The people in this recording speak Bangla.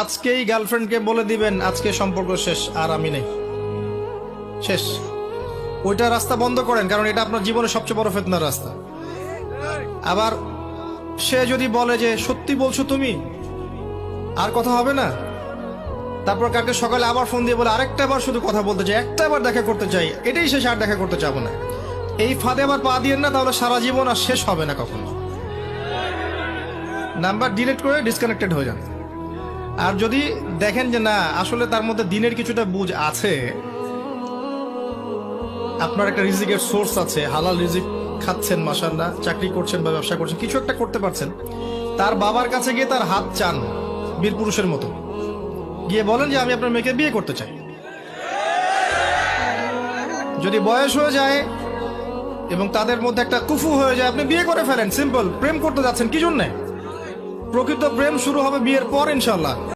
আজকেই গার্লফ্রেন্ডকে বলে দিবেন আজকে সম্পর্ক শেষ, আর আমি নেই, শেষ। ওইটা রাস্তা বন্ধ করেন, কারণ এটা আপনার জীবনের সবচেয়ে বড় ফিতনার রাস্তা। আবার সে যদি বলে যে সত্যি বলছো তুমি, আর কথা হবে না, তারপর কালকে সকালে আবার ফোন দিয়ে বলে আরেকটা বার শুধু কথা বলতে চাই, একটা বার দেখা করতে চাই, এটাই শেষ, আর দেখা করতে চাবো না, এই ফাঁদে আবার পা দিয়েন না, তাহলে সারা জীবন আর শেষ হবে না কখনো। নাম্বার ডিলিট করে ডিসকানেক্টেড হয়ে যান। আর যদি দেখেন যে না, আসলে তার মধ্যে দিনের কিছুটা বুঝ আছে, আপনার একটা রিজিকের সোর্স আছে, হালাল রিজিক খাচ্ছেন, মাশাআল্লাহ, চাকরি করছেন বা ব্যবসা করছেন, কিছু একটা করতে পারছেন, তার বাবার কাছে গিয়ে তার হাত চান বীর পুরুষের মতো, গিয়ে বলেন যে আমি আপনার মেয়েকে বিয়ে করতে চাই। যদি বয়স হয়ে যায় এবং তাদের মধ্যে একটা কুফু হয়ে যায়, আপনি বিয়ে করে ফেলেন, সিম্পল। প্রেম করতে যাচ্ছেন কি জন্যে? প্রকৃত প্রেম শুরু হবে বিয়ের পর ইনশাল্লাহ।